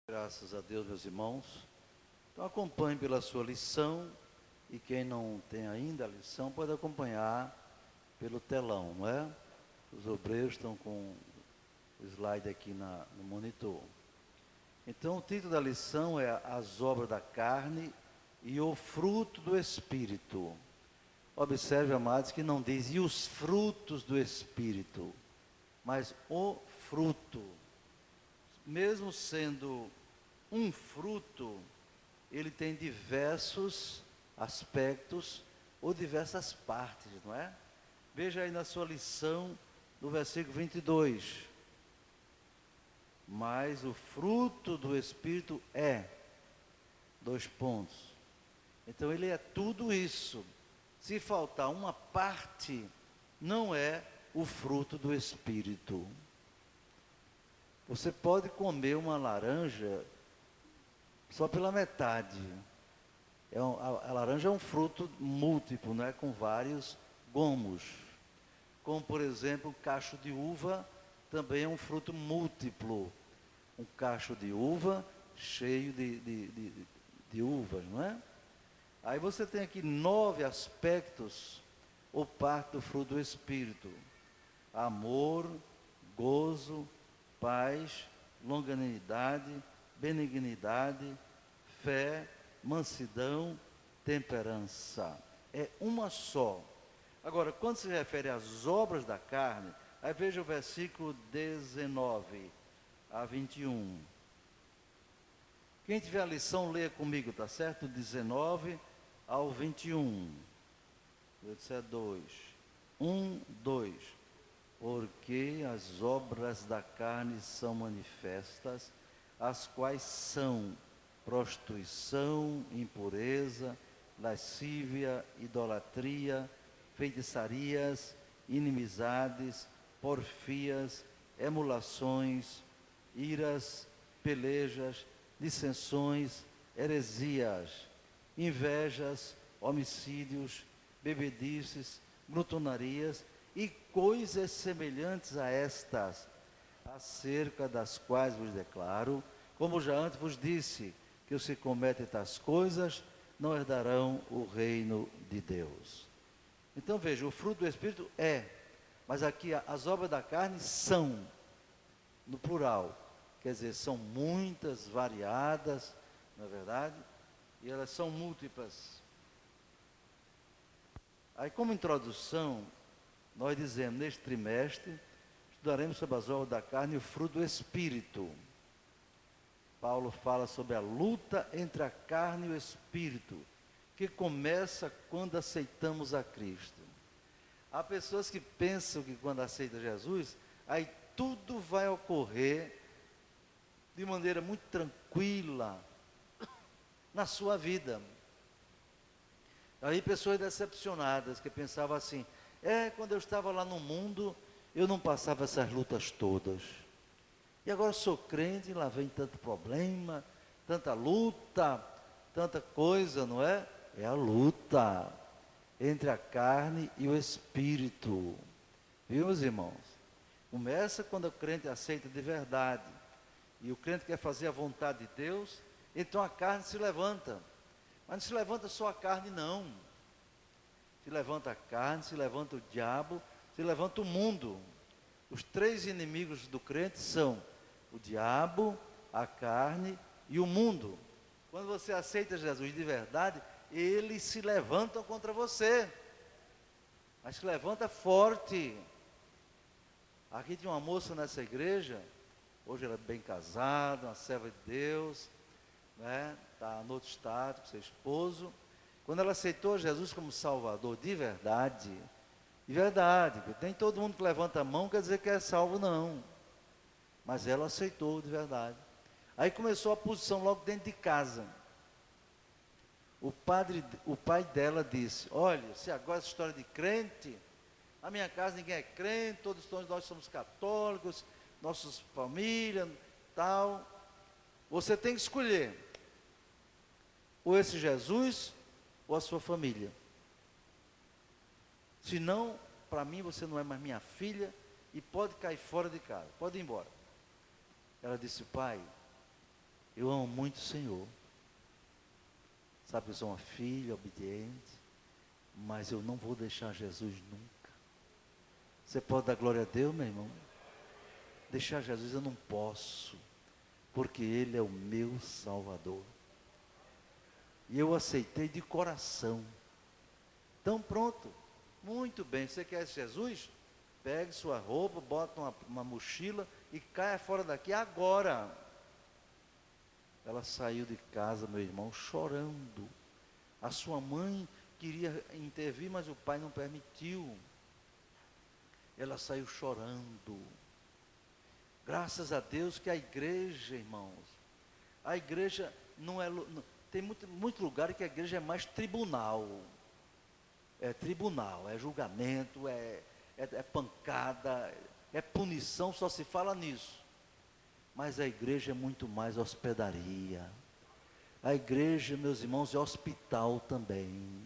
Graças a Deus, meus irmãos. Então acompanhe pela sua lição, e quem não tem ainda a lição pode acompanhar pelo telão, não é? Os obreiros estão com o slide aqui no monitor. Então o título da lição é As Obras da Carne e o Fruto do Espírito. Observe, amados, que não diz e os frutos do Espírito, mas o fruto. Mesmo sendo um fruto, ele tem diversos aspectos ou diversas partes, não é? Veja aí na sua lição, no versículo 22. Mas o fruto do Espírito é, dois pontos. Então ele é tudo isso. Se faltar uma parte, não é o fruto do Espírito. Você pode comer uma laranja só pela metade. A laranja é um fruto múltiplo, não é? Com vários gomos. Como, por exemplo, o cacho de uva também é um fruto múltiplo. Um cacho de uva cheio de uvas, não é? Aí você tem aqui 9 aspectos ou parte do fruto do Espírito: amor, gozo, paz, longanimidade, benignidade, fé, mansidão, temperança. É uma só. Agora, quando se refere às obras da carne, aí veja o versículo 19 a 21. Quem tiver a lição, leia comigo, tá certo? 19 ao 21. Eu disse 2. 1, 2. Porque as obras da carne são manifestas, as quais são prostituição, impureza, lascívia, idolatria, feitiçarias, inimizades, porfias, emulações, iras, pelejas, dissensões, heresias, invejas, homicídios, bebedices, glutonarias e coisas semelhantes a estas, acerca das quais vos declaro, como já antes vos disse, que os que cometem tais coisas não herdarão o reino de Deus. Então veja, o fruto do Espírito é, mas aqui as obras da carne são, no plural, quer dizer, são muitas, variadas, não é verdade? E elas são múltiplas. Aí, como introdução, nós dizemos, neste trimestre, estudaremos sobre as obras da carne e o fruto do Espírito. Paulo fala sobre a luta entre a carne e o Espírito, que começa quando aceitamos a Cristo. Há pessoas que pensam que quando aceitam Jesus, aí tudo vai ocorrer de maneira muito tranquila na sua vida. Aí pessoas decepcionadas que pensavam assim, quando eu estava lá no mundo, eu não passava essas lutas todas. E agora sou crente, lá vem tanto problema, tanta luta, tanta coisa, não é? É a luta entre a carne e o Espírito. Viu, meus irmãos? Começa quando o crente aceita de verdade. E o crente quer fazer a vontade de Deus, então a carne se levanta. Mas não se levanta só a carne, não. Se levanta a carne, se levanta o diabo, se levanta o mundo. Os 3 inimigos do crente são o diabo, a carne e o mundo. Quando você aceita Jesus de verdade, eles se levantam contra você. Mas se levanta forte. Aqui tinha uma moça nessa igreja, hoje ela é bem casada, uma serva de Deus, né? Está no outro estado com seu esposo. Quando ela aceitou Jesus como Salvador de verdade, porque nem todo mundo que levanta a mão quer dizer que é salvo, não. Mas ela aceitou de verdade. Aí começou a posição logo dentro de casa. O pai dela disse, olha, se agora essa história de crente, na minha casa ninguém é crente, todos nós somos católicos, nossas famílias, tal. Você tem que escolher, ou esse Jesus, ou a sua família. Senão, para mim, você não é mais minha filha, e pode cair fora de casa, pode ir embora. Ela disse, pai, eu amo muito o Senhor. Sabe que eu sou uma filha obediente, mas eu não vou deixar Jesus nunca. Você pode dar glória a Deus, meu irmão? Deixar Jesus eu não posso, porque Ele é o meu Salvador. E eu aceitei de coração. Então pronto, muito bem, você quer Jesus? Pegue sua roupa, bota uma mochila e caia fora daqui agora. Ela saiu de casa, meu irmão, chorando. A sua mãe queria intervir, mas o pai não permitiu. Ela saiu chorando. Graças a Deus que a igreja, irmãos, a igreja não é... Tem muito lugar que a igreja é mais tribunal. É tribunal, é julgamento, é pancada, é punição, só se fala nisso. Mas a igreja é muito mais hospedaria. A igreja, meus irmãos, é hospital também.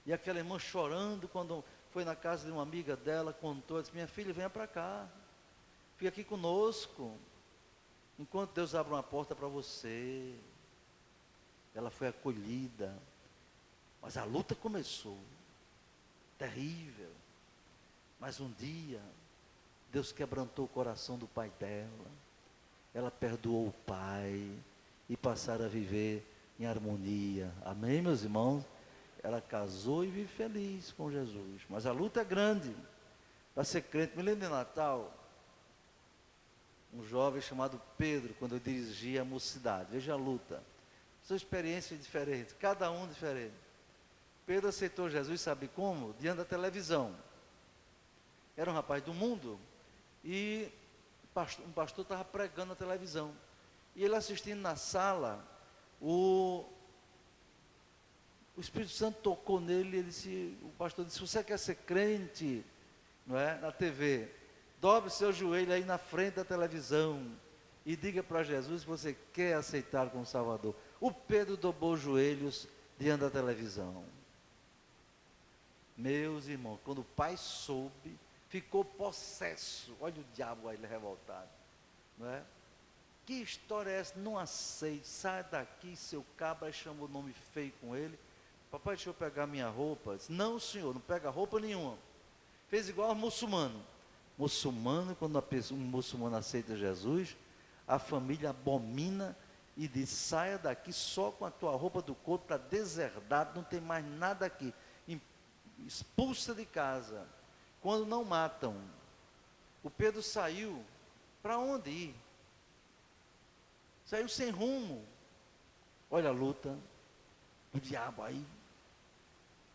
E aquela irmã chorando, quando foi na casa de uma amiga dela, contou, disse, minha filha, venha para cá. Fica aqui conosco. Enquanto Deus abre uma porta para você. Ela foi acolhida. Mas a luta começou. Terrível. Mas um dia, Deus quebrantou o coração do pai dela. Ela perdoou o pai e passaram a viver em harmonia. Amém, meus irmãos? Ela casou e vive feliz com Jesus. Mas a luta é grande. Para ser crente, me lembro de Natal, um jovem chamado Pedro, quando eu dirigia a mocidade. Veja a luta. São experiências diferentes, cada um diferente. Pedro aceitou Jesus, sabe como? Diante da televisão. Era um rapaz do mundo e um pastor estava pregando na televisão. E ele assistindo na sala, o Espírito Santo tocou nele e o pastor disse, você quer ser crente, não é? Na TV, dobre seu joelho aí na frente da televisão e diga para Jesus que você quer aceitar como Salvador. O Pedro dobrou os joelhos diante da televisão. Meus irmãos, quando o pai soube, ficou possesso. Olha o diabo aí revoltado, não é? Que história é essa? Não aceito, sai daqui, seu cabra, chamou o nome feio com ele. Papai, deixa eu pegar minha roupa. Disse, não, senhor, não pega roupa nenhuma. Fez igual ao muçulmano. Muçulmano, quando um muçulmano aceita Jesus, a família abomina e diz, saia daqui só com a tua roupa do corpo, está deserdado, não tem mais nada aqui. Expulsa de casa. Quando não matam. O Pedro saiu, para onde ir? Saiu sem rumo. Olha a luta. O diabo aí.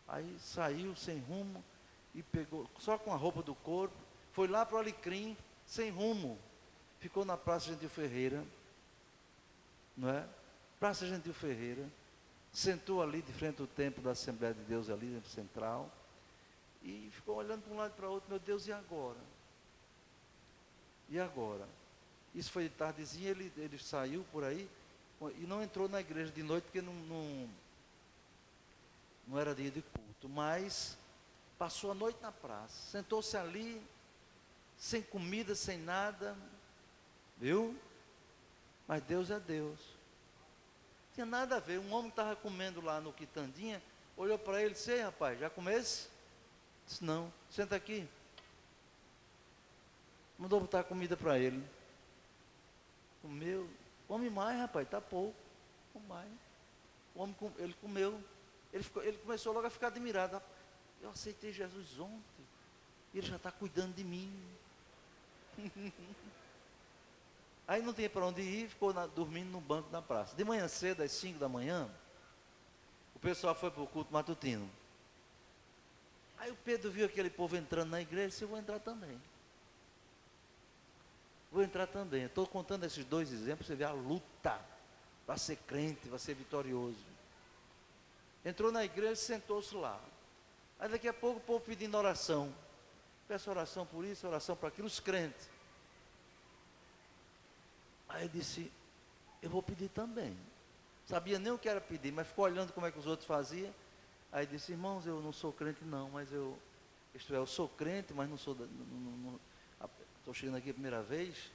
Aí saiu sem rumo e pegou, só com a roupa do corpo, foi lá para o Alecrim, sem rumo. Ficou na Praça Gentil Ferreira, não é? Praça Gentil Ferreira, sentou ali de frente ao templo da Assembleia de Deus, ali no central, e ficou olhando para um lado e para o outro, meu Deus, e agora? E agora? Isso foi de tardezinha, ele saiu por aí, e não entrou na igreja de noite, porque não era dia de culto, mas passou a noite na praça, sentou-se ali, sem comida, sem nada, viu? Mas Deus é Deus. Não tinha nada a ver, um homem estava comendo lá no quitandinha, olhou para ele e disse, ei rapaz, já comesse? Disse, não, senta aqui. Mandou botar comida para ele. Comeu, come mais rapaz, está pouco, come mais. O homem, ele comeu. Ele começou logo a ficar admirado. Eu aceitei Jesus ontem. Ele já está cuidando de mim. Aí não tinha para onde ir, ficou dormindo no banco da praça. De manhã cedo, às 5 da manhã, o pessoal foi para o culto matutino. Aí o Pedro viu aquele povo entrando na igreja e disse, eu vou entrar também. Vou entrar também. Estou contando esses dois exemplos, você vê a luta para ser crente, para ser vitorioso. Entrou na igreja e sentou-se lá. Aí daqui a pouco o povo pedindo oração. Peço oração por isso, oração para aquilo, os crentes. Aí ele disse, eu vou pedir também. Sabia nem o que era pedir, mas ficou olhando como é que os outros faziam. Aí disse, irmãos, eu não sou crente não, mas eu sou crente, mas não sou, estou chegando aqui a primeira vez.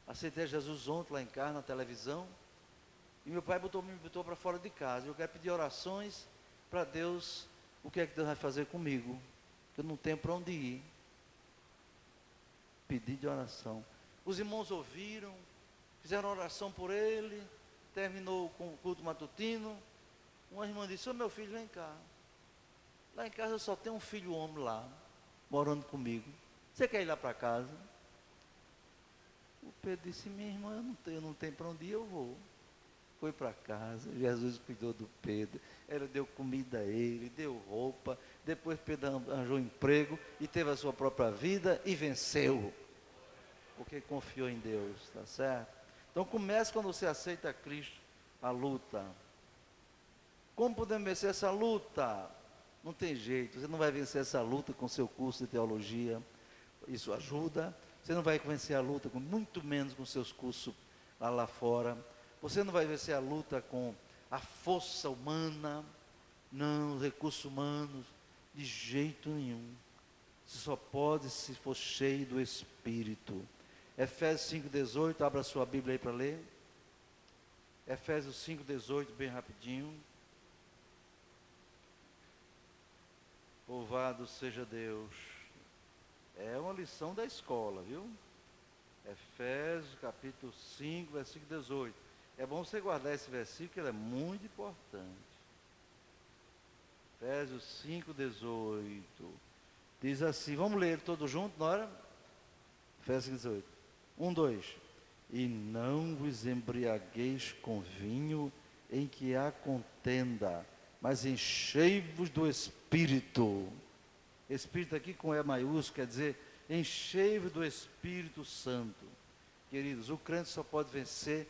Aceitei Jesus ontem lá em casa, na televisão. E meu pai me botou para fora de casa. Eu quero pedir orações para Deus, o que é que Deus vai fazer comigo? Eu não tenho para onde ir. Pedi de oração. Os irmãos ouviram, fizeram oração por ele, terminou com o culto matutino. Uma irmã disse: ô meu filho, vem cá. Lá em casa eu só tenho um filho homem lá, morando comigo. Você quer ir lá para casa? O Pedro disse: minha irmã, eu não tenho para onde ir, eu vou. Foi para casa, Jesus cuidou do Pedro, ela deu comida a ele, deu roupa, depois Pedro arranjou emprego e teve a sua própria vida e venceu, porque confiou em Deus, tá certo? Então comece quando você aceita Cristo, a luta. Como podemos vencer essa luta? Não tem jeito, você não vai vencer essa luta com seu curso de teologia, isso ajuda. Você não vai vencer a luta, muito menos com seus cursos lá fora. Você não vai vencer a luta com a força humana, não, os recursos humanos, de jeito nenhum. Você só pode se for cheio do Espírito. Efésios 5,18, abra sua Bíblia aí para ler. Efésios 5,18, bem rapidinho. Louvado seja Deus. É uma lição da escola, viu? Efésios capítulo 5, versículo 18. É bom você guardar esse versículo, ele é muito importante. Efésios 5, 18. Diz assim, vamos ler todo junto, na hora? Efésios 18. 1, 2. E não vos embriagueis com vinho em que há contenda, mas enchei-vos do Espírito. Espírito aqui com E maiúsculo, quer dizer, enchei-vos do Espírito Santo. Queridos, o crente só pode vencer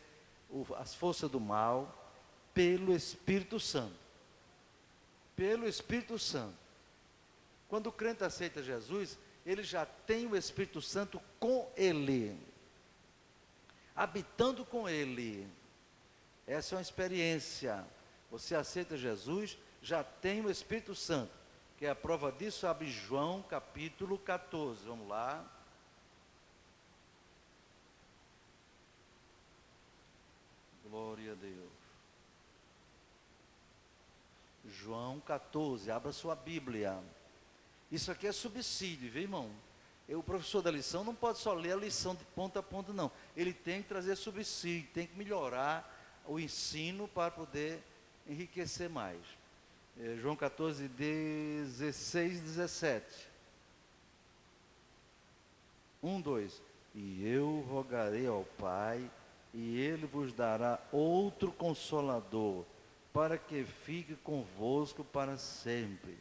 as forças do mal pelo Espírito Santo. Pelo Espírito Santo. Quando o crente aceita Jesus, ele já tem o Espírito Santo com ele, habitando com ele. Essa é uma experiência. Você aceita Jesus, já tem o Espírito Santo, que é a prova disso, abre João capítulo 14, vamos lá. Glória a Deus. João 14, abra sua Bíblia. Isso aqui é subsídio, viu, irmão? O professor da lição não pode só ler a lição de ponta a ponta, não. Ele tem que trazer subsídio, tem que melhorar o ensino para poder enriquecer mais. João 14, 16, 17. 1, 2. E eu rogarei ao Pai, e Ele vos dará outro Consolador, para que fique convosco para sempre.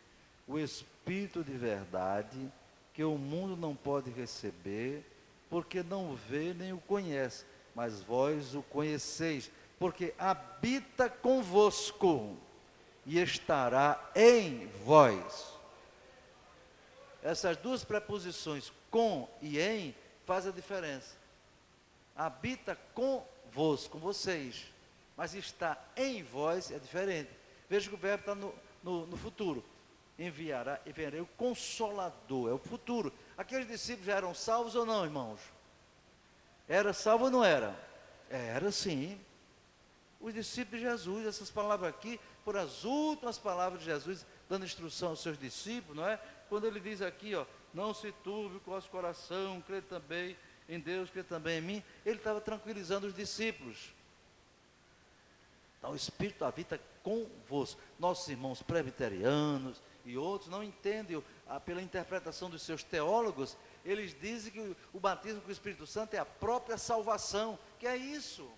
O Espírito de verdade, que o mundo não pode receber, porque não o vê nem o conhece, mas vós o conheceis, porque habita convosco e estará em vós. Essas duas preposições, com e em, fazem a diferença. Habita convosco, com vocês, mas está em vós é diferente. Veja que o verbo está no futuro. Enviarei o Consolador, é o futuro. Aqueles discípulos já eram salvos ou não, irmãos? Era salvo ou não era? Era sim. Os discípulos de Jesus, essas palavras aqui, foram as últimas palavras de Jesus, dando instrução aos seus discípulos, não é? Quando ele diz aqui, ó, não se turbe o vosso coração, crê também em Deus, crê também em mim, ele estava tranquilizando os discípulos. Então o Espírito habita convosco. Nossos irmãos presbiterianos e outros não entendem, pela interpretação dos seus teólogos, eles dizem que o batismo com o Espírito Santo é a própria salvação. Que é isso?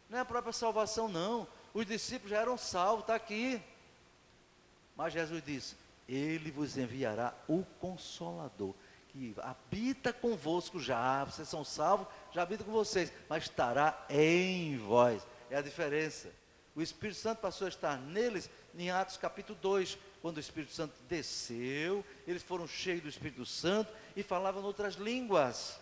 Não é a própria salvação, não. Os discípulos já eram salvos, está aqui. Mas Jesus disse, Ele vos enviará o Consolador, que habita convosco já, vocês são salvos, já habita com vocês, mas estará em vós. É a diferença. O Espírito Santo passou a estar neles em Atos capítulo 2, quando o Espírito Santo desceu, eles foram cheios do Espírito Santo e falavam em outras línguas.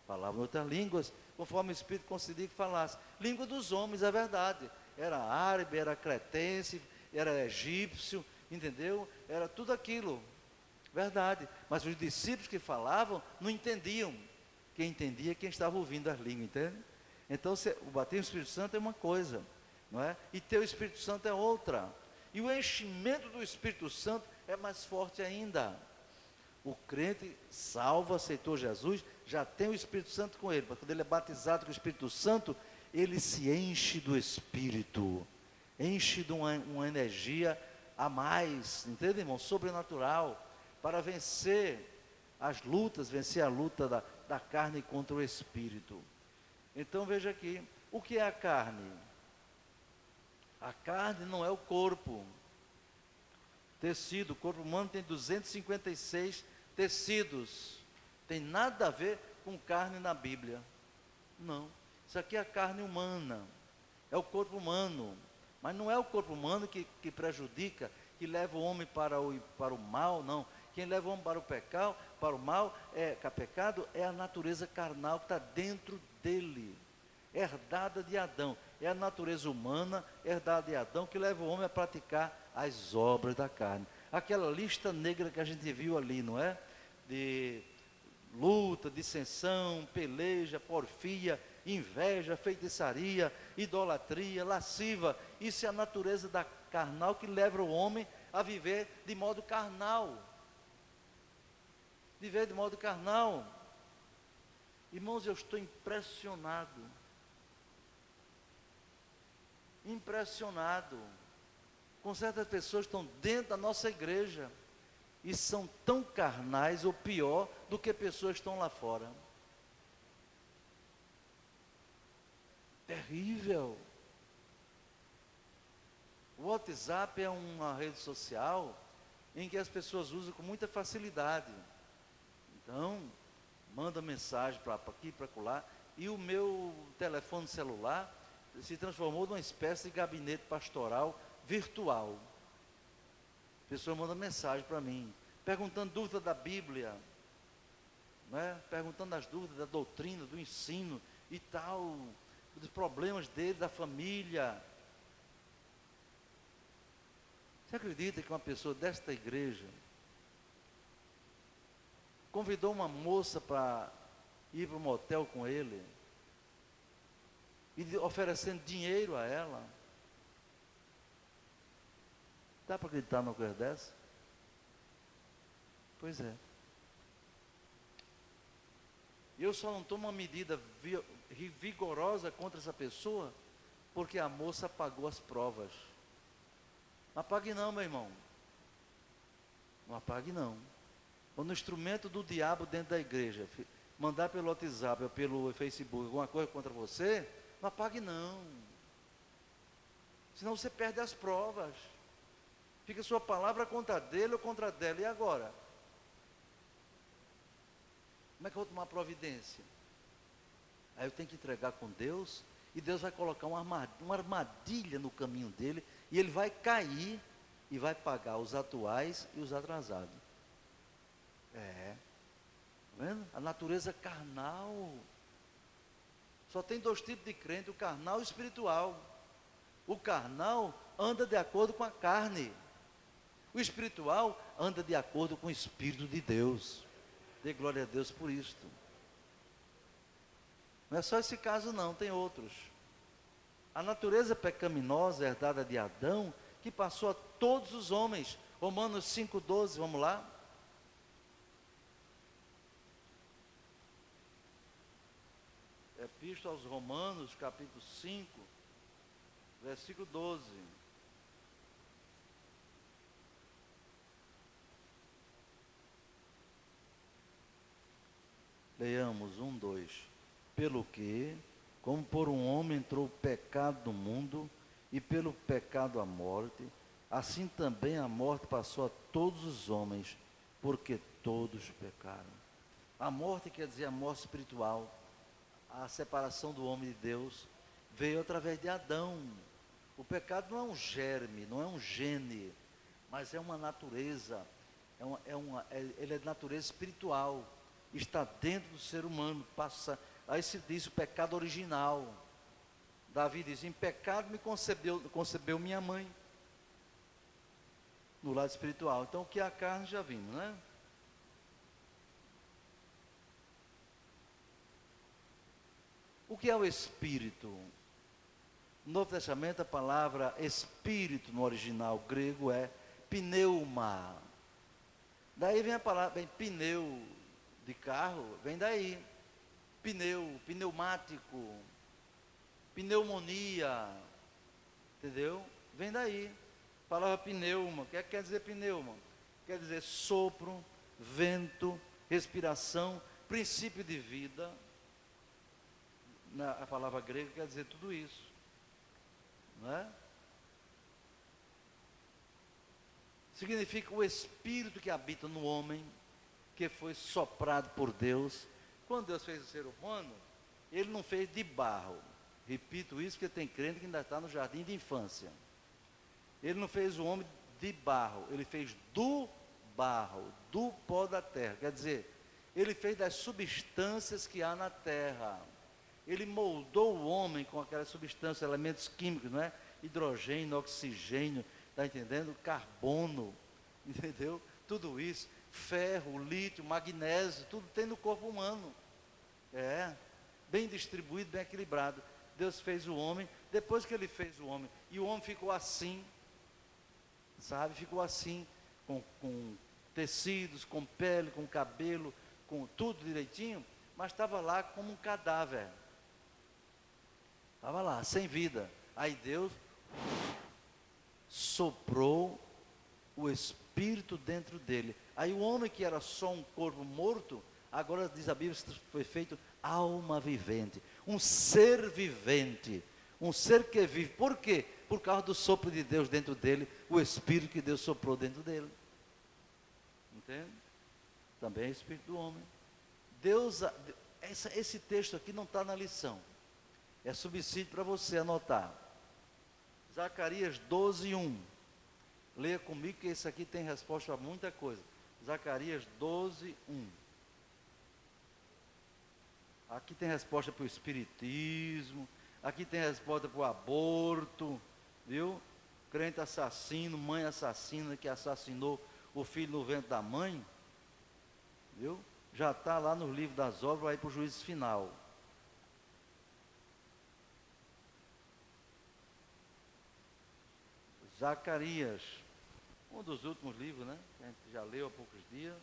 Falavam em outras línguas, conforme o Espírito concedia que falasse. Língua dos homens, é verdade. Era árabe, era cretense, era egípcio, entendeu? Era tudo aquilo, verdade. Mas os discípulos que falavam não entendiam. Quem entendia é quem estava ouvindo as línguas, entende? Então, o batismo do Espírito Santo é uma coisa, não é? E ter o Espírito Santo é outra. E o enchimento do Espírito Santo é mais forte ainda. O crente salvo, aceitou Jesus, já tem o Espírito Santo com ele. Quando ele é batizado com o Espírito Santo, ele se enche do Espírito. Enche de uma energia a mais, entende, irmão? Sobrenatural, para vencer as lutas, vencer a luta da carne contra o Espírito. Então veja aqui, o que é a carne? A carne não é o corpo. Tecido, o corpo humano tem 256 tecidos. Tem nada a ver com carne na Bíblia. Não. Isso aqui é a carne humana. É o corpo humano. Mas não é o corpo humano que prejudica, que leva o homem para o mal, não. Quem leva o homem para o mal, pecado, é a natureza carnal que está dentro dele. Herdada de Adão. É a natureza humana, herdada de Adão, que leva o homem a praticar as obras da carne. Aquela lista negra que a gente viu ali, não é? De luta, dissensão, peleja, porfia, inveja, feitiçaria, idolatria, lasciva. Isso é a natureza da carnal que leva o homem a viver de modo carnal. Viver de modo carnal. Irmãos, eu estou impressionado. Com certas pessoas que estão dentro da nossa igreja e são tão carnais ou pior do que pessoas que estão lá fora. Terrível. O WhatsApp é uma rede social em que as pessoas usam com muita facilidade. Então, manda mensagem para aqui, para acolá, e o meu telefone celular se transformou numa espécie de gabinete pastoral virtual. A pessoa manda mensagem para mim, perguntando dúvida da Bíblia, né? Perguntando as dúvidas da doutrina, do ensino e tal, dos problemas dele, da família. Você acredita que uma pessoa desta igreja convidou uma moça para ir para um motel com ele, e oferecendo dinheiro a ela? Dá para acreditar numa coisa dessa? Pois é. Eu só não tomo uma medida vigorosa contra essa pessoa, porque a moça pagou as provas. Não apague não, meu irmão. Não apague não. Quando o instrumento do diabo dentro da igreja mandar pelo WhatsApp ou pelo Facebook alguma coisa contra você, não apague não. Senão você perde as provas. Fica sua palavra contra dele ou contra dela. E agora? Como é que eu vou tomar providência? Aí eu tenho que entregar com Deus, e Deus vai colocar uma armadilha no caminho dele, e ele vai cair e vai pagar os atuais e os atrasados. Tá vendo? A natureza carnal. Só tem dois tipos de crente, o carnal e o espiritual. O carnal anda de acordo com a carne. O espiritual anda de acordo com o Espírito de Deus. Dê glória a Deus por isto. Não é só esse caso não, tem outros. A natureza pecaminosa herdada de Adão, que passou a todos os homens. Romanos 5,12, vamos lá. Epístola aos Romanos, capítulo 5, versículo 12. Leiamos 1, 2. Pelo que, como por um homem entrou o pecado no mundo, e pelo pecado a morte, assim também a morte passou a todos os homens, porque todos pecaram. A morte quer dizer a morte espiritual. A separação do homem de Deus veio através de Adão. O pecado não é um germe, não é um gene, mas é uma natureza, ele é de natureza espiritual, está dentro do ser humano. Aí se diz o pecado original. Davi diz: em pecado me concebeu minha mãe. No lado espiritual. Então o que é a carne já vimos, né? O que é o Espírito? No Novo Testamento, a palavra Espírito, no original grego, é pneuma. Daí vem a palavra, vem pneu de carro, vem daí. Pneu, pneumático, pneumonia, entendeu? Vem daí. A palavra pneuma, o que quer dizer pneuma? Quer dizer sopro, vento, respiração, princípio de vida. A palavra grega quer dizer tudo isso, não é? Significa o Espírito que habita no homem, que foi soprado por Deus. Quando Deus fez o ser humano, Ele não fez de barro. Repito isso porque tem crente que ainda está no jardim de infância. Ele não fez o homem de barro, Ele fez do barro, do pó da terra. Quer dizer, Ele fez das substâncias que há na terra. Ele moldou o homem com aquelas substâncias, elementos químicos, não é? Hidrogênio, oxigênio, está entendendo? Carbono, entendeu? Tudo isso, ferro, lítio, magnésio, tudo tem no corpo humano. Bem distribuído, bem equilibrado. Deus fez o homem, depois que Ele fez o homem, e o homem ficou assim, sabe? Ficou assim, com tecidos, com pele, com cabelo, com tudo direitinho, mas estava lá como um cadáver. Estava lá, sem vida. Aí Deus soprou o Espírito dentro dele. Aí o homem que era só um corpo morto, agora diz a Bíblia, foi feito alma vivente. Um ser vivente. Um ser que vive. Por quê? Por causa do sopro de Deus dentro dele, o Espírito que Deus soprou dentro dele. Entende? Também é o Espírito do homem. Deus, esse texto aqui não está na lição. É subsídio para você anotar. Zacarias 12, 1. Leia comigo que esse aqui tem resposta a muita coisa. Zacarias 12, 1. Aqui tem resposta para o espiritismo. Aqui tem resposta para o aborto. Viu? Crente assassino, mãe assassina que assassinou o filho no ventre da mãe. Viu? Já está lá no livro das obras, vai para o juízo final. Zacarias, um dos últimos livros, né? Que a gente já leu há poucos dias.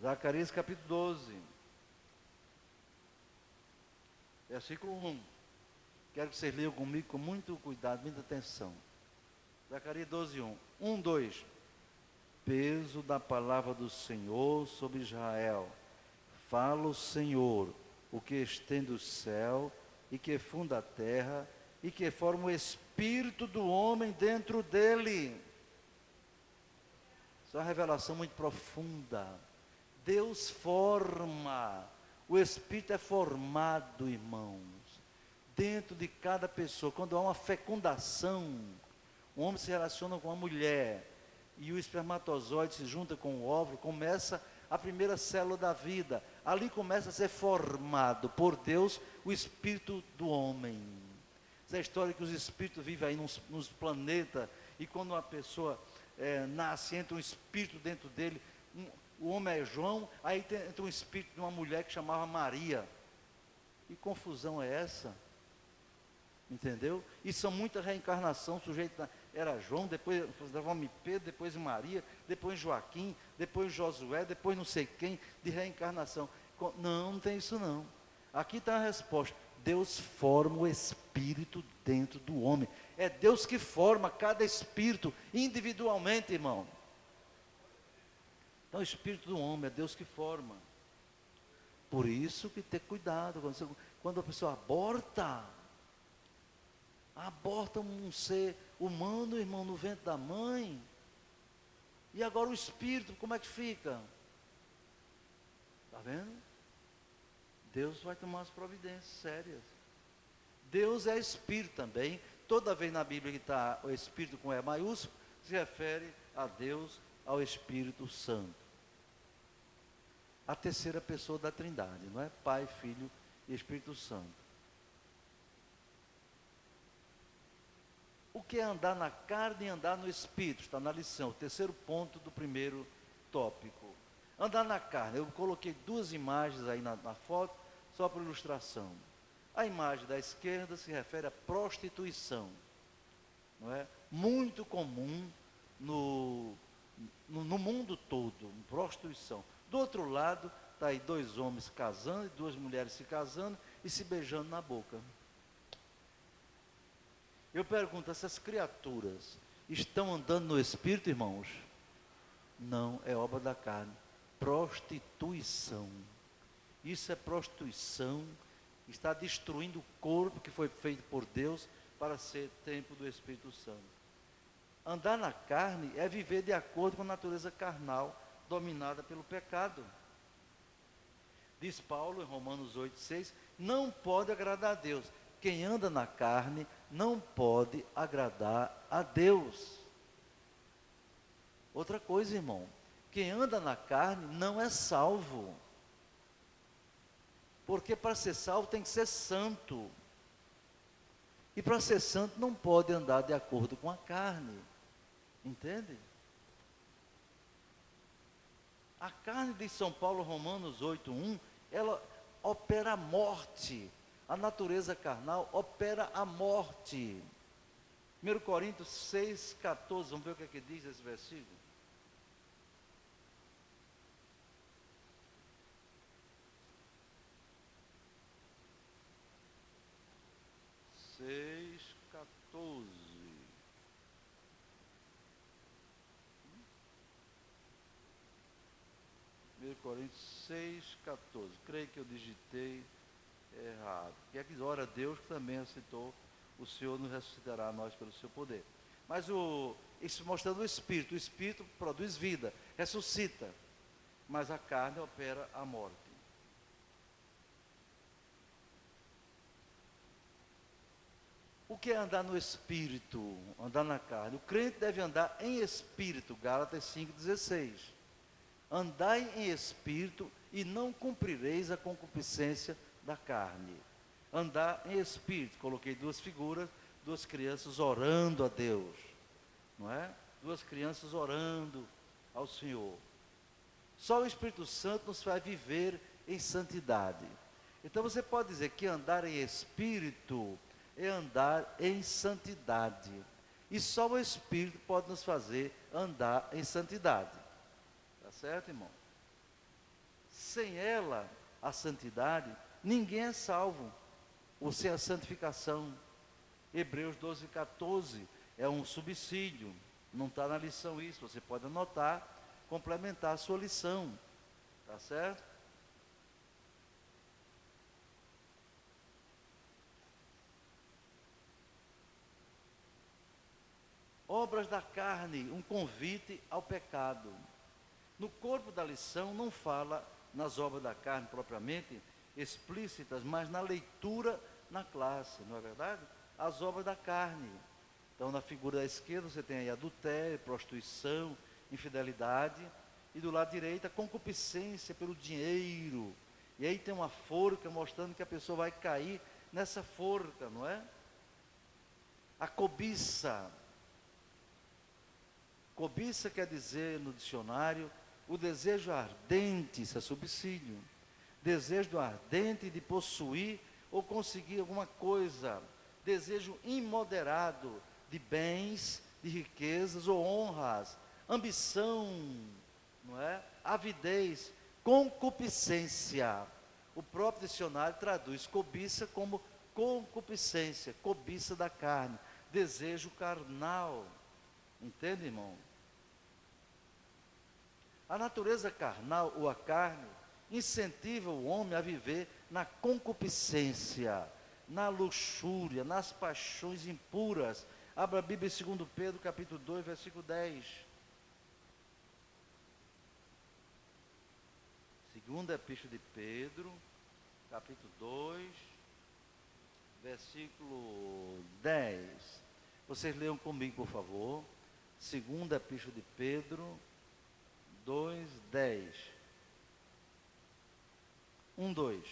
Zacarias capítulo 12, versículo 1. Quero que vocês leiam comigo com muito cuidado, muita atenção. Zacarias 12, 1. 1, 2. Peso da palavra do Senhor sobre Israel. Fala o Senhor, o que estende o céu e que funda a terra e que forma o espírito do homem dentro dele. Isso é uma revelação muito profunda. Deus forma, o espírito é formado, irmãos, dentro de cada pessoa. Quando há uma fecundação, o homem se relaciona com a mulher e o espermatozoide se junta com o óvulo, começa a primeira célula da vida. Ali começa a ser formado por Deus o espírito do homem. Essa história que os espíritos vivem aí nos planetas, e quando uma pessoa nasce, entra um espírito dentro dele. O homem é João, aí entra um espírito de uma mulher que chamava Maria. Que confusão é essa? Entendeu? E são muita reencarnação. O sujeito era João, depois nome Pedro, depois Maria, depois Joaquim, depois Josué, depois não sei quem, de reencarnação. Não tem isso não. Aqui está a resposta. Deus forma o espírito dentro do homem. É Deus que forma cada espírito individualmente, irmão. Então o espírito do homem é Deus que forma. Por isso que ter cuidado quando a pessoa aborta um ser humano, irmão, no ventre da mãe. E agora o espírito, como é que fica? Está vendo? Deus vai tomar as providências sérias. Deus é espírito também. Toda vez na Bíblia que está o espírito com E maiúsculo, se refere a Deus, ao Espírito Santo. A terceira pessoa da Trindade, não é? Pai, Filho e Espírito Santo. O que é andar na carne e andar no Espírito? Está na lição, o terceiro ponto do primeiro tópico. Andar na carne. Eu coloquei duas imagens aí na foto, só para ilustração. A imagem da esquerda se refere à prostituição. Não é? Muito comum no mundo todo, prostituição. Do outro lado, está aí dois homens casando, e duas mulheres se casando e se beijando na boca. Eu pergunto, essas criaturas estão andando no Espírito, irmãos? Não, é obra da carne. Prostituição. Isso é prostituição. Está destruindo o corpo que foi feito por Deus para ser templo do Espírito Santo. Andar na carne é viver de acordo com a natureza carnal, dominada pelo pecado. Diz Paulo em Romanos 8,6, não pode agradar a Deus. Quem anda na carne não pode agradar a Deus. Outra coisa, irmão, quem anda na carne não é salvo. Porque para ser salvo tem que ser santo. E para ser santo não pode andar de acordo com a carne. Entende? A carne de São Paulo, Romanos 8,1, ela opera a morte. A natureza carnal opera a morte. 1 Coríntios 6,14, vamos ver o que é que diz esse versículo. Seis, 14. 1 Coríntios 6,14. Creio que eu digitei errado. Que é que ora a Deus que também ressuscitou, o Senhor nos ressuscitará a nós pelo seu poder. Mas isso mostrando o Espírito produz vida, ressuscita, mas a carne opera a morte. O que é andar no Espírito, andar na carne? O crente deve andar em Espírito, Gálatas 5,16. Andai em Espírito e não cumprireis a concupiscência da carne. Andar em Espírito, coloquei duas figuras, duas crianças orando a Deus, não é? Duas crianças orando ao Senhor. Só o Espírito Santo nos faz viver em santidade. Então você pode dizer que andar em Espírito é andar em santidade. E só o Espírito pode nos fazer andar em santidade. Tá certo, irmão? Sem ela, a santidade, ninguém é salvo. Ou sem a santificação. Hebreus 12,14 é um subsídio. Não está na lição isso. Você pode anotar, complementar a sua lição. Tá certo? Obras da carne, um convite ao pecado. No corpo da lição não fala nas obras da carne propriamente explícitas, mas na leitura na classe, não é verdade? As obras da carne. Então na figura da esquerda você tem aí adultério, prostituição, infidelidade, e do lado direito a concupiscência pelo dinheiro. E aí tem uma forca mostrando que a pessoa vai cair nessa forca, não é? A cobiça. Cobiça quer dizer no dicionário o desejo ardente, isso é subsídio. Desejo ardente de possuir ou conseguir alguma coisa. Desejo imoderado de bens, de riquezas ou honras. Ambição, não é? Avidez, concupiscência. O próprio dicionário traduz cobiça como concupiscência, cobiça da carne, desejo carnal. Entende, irmão? A natureza carnal ou a carne incentiva o homem a viver na concupiscência, na luxúria, nas paixões impuras. Abra a Bíblia em 2 Pedro, capítulo 2, versículo 10. Segunda Epístola de Pedro, capítulo 2, versículo 10. Vocês leiam comigo, por favor. Segunda Epístola de Pedro 2:10. 2.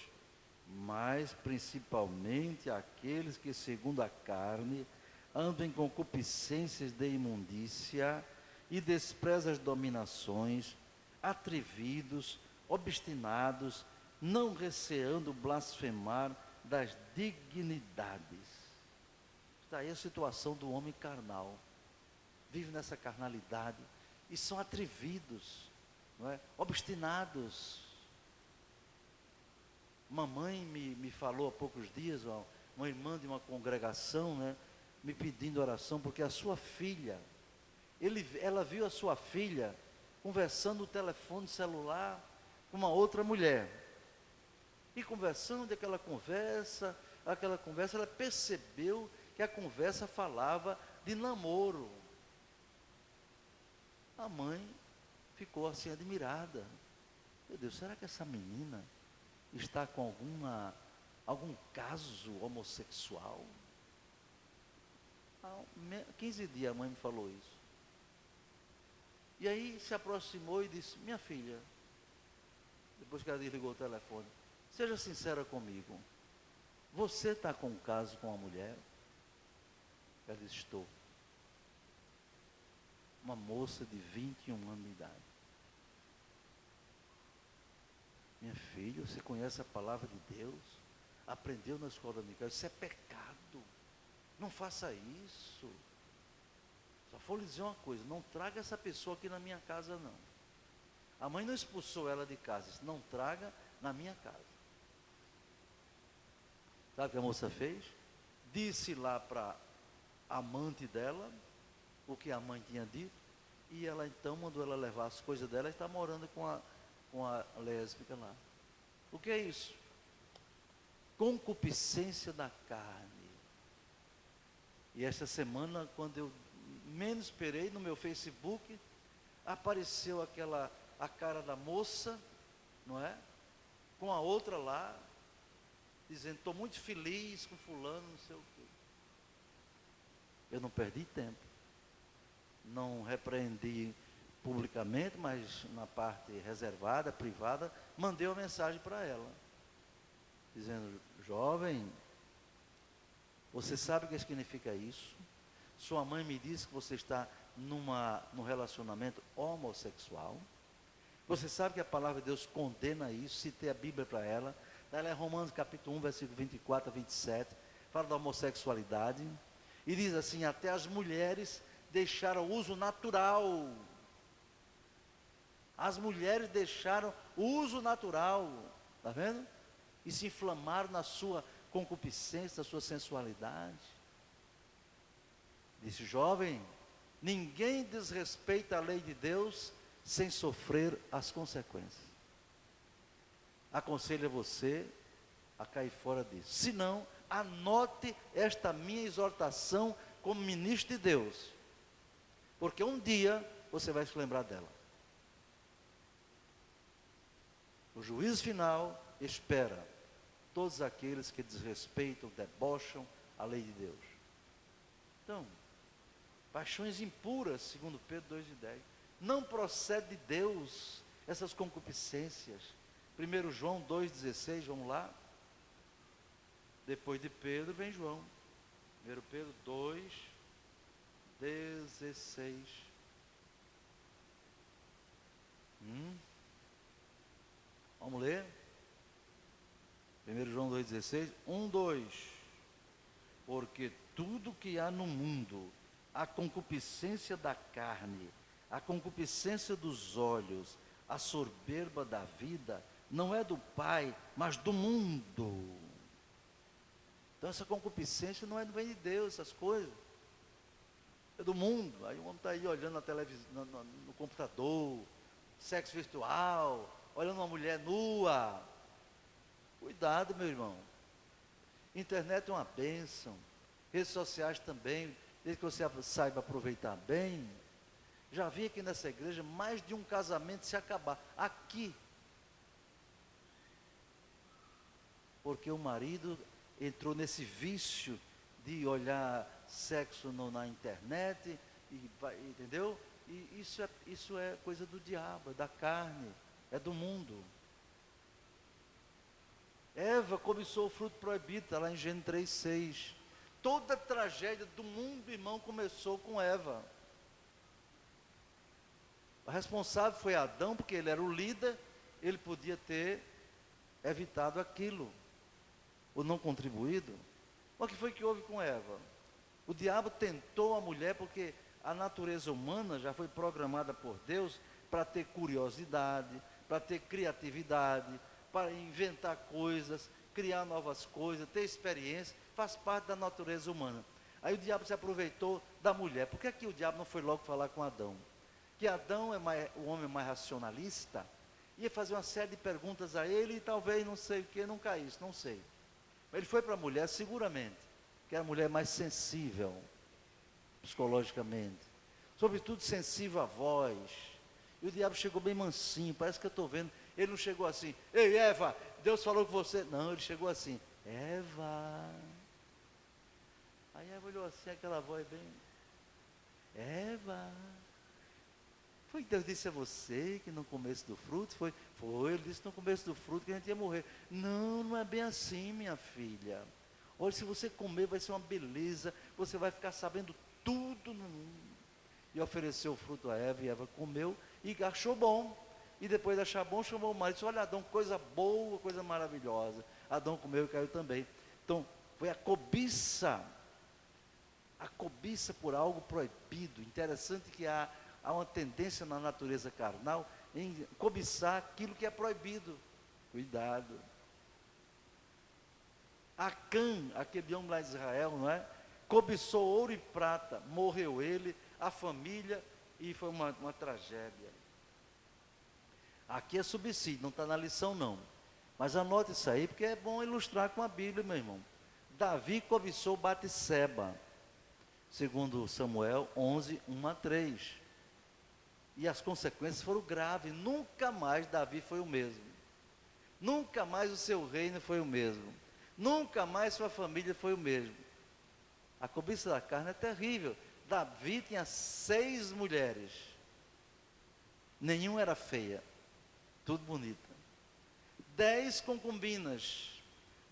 Mas principalmente aqueles que segundo a carne andam em concupiscências de imundícia e desprezam as dominações, atrevidos, obstinados, não receando blasfemar das dignidades. Está aí a situação do homem carnal. Vive nessa carnalidade e são atrevidos, não é? Obstinados. Mamãe me falou há poucos dias, uma irmã de uma congregação, né, me pedindo oração, porque a sua filha, ela viu a sua filha conversando no telefone celular com uma outra mulher. E conversando, aquela conversa, ela percebeu que a conversa falava de namoro. A mãe ficou assim admirada. Meu Deus, será que essa menina está com algum caso homossexual? Há 15 dias a mãe me falou isso. E aí se aproximou e disse: minha filha, depois que ela desligou o telefone, seja sincera comigo, você está com um caso com uma mulher? Ela disse: estou. Uma moça de 21 anos de idade. Minha filha, você conhece a palavra de Deus? Aprendeu na escola dominical? Isso é pecado. Não faça isso. Só vou lhe dizer uma coisa: não traga essa pessoa aqui na minha casa, não. A mãe não expulsou ela de casa, disse: não traga na minha casa. Sabe o que a moça fez? Disse lá para a amante dela o que a mãe tinha dito, e ela então mandou ela levar as coisas dela e está morando com a lésbica lá. O que é isso? Concupiscência da carne. E esta semana, quando eu menos esperei, no meu Facebook, apareceu a cara da moça, não é? Com a outra lá, dizendo: estou muito feliz com fulano, não sei o quê. Eu não perdi tempo. Não repreendi publicamente, mas na parte reservada, privada, mandei uma mensagem para ela, dizendo: jovem, você sabe o que significa isso? Sua mãe me disse que você está num relacionamento homossexual. Você sabe que a palavra de Deus condena isso. Citei a Bíblia para ela. Ela é Romanos capítulo 1, versículo 24 a 27. Fala da homossexualidade. E diz assim: até as mulheres deixaram o uso natural. As mulheres deixaram o uso natural. Está vendo? E se inflamaram na sua concupiscência, na sua sensualidade. Disse: jovem, ninguém desrespeita a lei de Deus sem sofrer as consequências. Aconselho a você a cair fora disso. Se não, anote esta minha exortação como ministro de Deus, porque um dia você vai se lembrar dela. O juízo final espera todos aqueles que desrespeitam, debocham a lei de Deus. Então, paixões impuras, segundo Pedro 2:10, não procede de Deus essas concupiscências. 1 João 2,16, vamos lá. Depois de Pedro vem João. 1 Pedro 2,16. Vamos ler? 1 João 2,16. 2. Porque tudo que há no mundo, a concupiscência da carne, a concupiscência dos olhos, a soberba da vida, não é do Pai, mas do mundo. Então essa concupiscência não vem de Deus, essas coisas. É do mundo. Aí o homem está aí olhando na televisão, no computador, sexo virtual, olhando uma mulher nua. Cuidado, meu irmão. Internet é uma bênção. Redes sociais também, desde que você saiba aproveitar bem. Já vi aqui nessa igreja mais de um casamento se acabar. Aqui. Porque o marido entrou nesse vício de olhar sexo na internet, entendeu? E isso é coisa do diabo, é da carne, é do mundo. Eva cobiçou o fruto proibido, está lá em Gênesis 3:6. Toda a tragédia do mundo, irmão, começou com Eva. O responsável foi Adão, porque ele era o líder, ele podia ter evitado aquilo, ou não contribuído. O que foi que houve com Eva? O diabo tentou a mulher porque a natureza humana já foi programada por Deus para ter curiosidade, para ter criatividade, para inventar coisas, criar novas coisas, ter experiência, faz parte da natureza humana. Aí o diabo se aproveitou da mulher. Por que é que o diabo não foi logo falar com Adão? Que Adão é o homem mais racionalista, ia fazer uma série de perguntas a ele e talvez não sei o que, não caísse, não sei. Ele foi para a mulher seguramente, que era a mulher mais sensível, psicologicamente, sobretudo sensível à voz. E o diabo chegou bem mansinho, parece que eu estou vendo. Ele não chegou assim, ei Eva, Deus falou com você. Não, ele chegou assim, Eva. Aí Eva olhou assim, aquela voz bem, Eva. Foi que Deus disse a você que no começo do fruto, foi, ele disse no começo do fruto que a gente ia morrer. Não, não é bem assim, minha filha. Olha, se você comer vai ser uma beleza, você vai ficar sabendo tudo no mundo. E ofereceu o fruto a Eva, e Eva comeu e achou bom. E depois de achar bom, chamou o marido e disse, olha Adão, coisa boa, coisa maravilhosa. Adão comeu e caiu também. Então, foi a cobiça por algo proibido. Interessante que há uma tendência na natureza carnal em cobiçar aquilo que é proibido. Cuidado. Acã, aquele homem lá de Israel, não é? Cobiçou ouro e prata, morreu ele, a família, e foi uma tragédia. Aqui é subsídio, não está na lição não. Mas anote isso aí, porque é bom ilustrar com a Bíblia, meu irmão. Davi cobiçou Batseba, segundo Samuel 11, 1-3. E as consequências foram graves. Nunca mais Davi foi o mesmo. Nunca mais o seu reino foi o mesmo. Nunca mais sua família foi o mesmo. A cobiça da carne é terrível. Davi tinha 6 mulheres. Nenhuma era feia. Tudo bonita. 10 concubinas.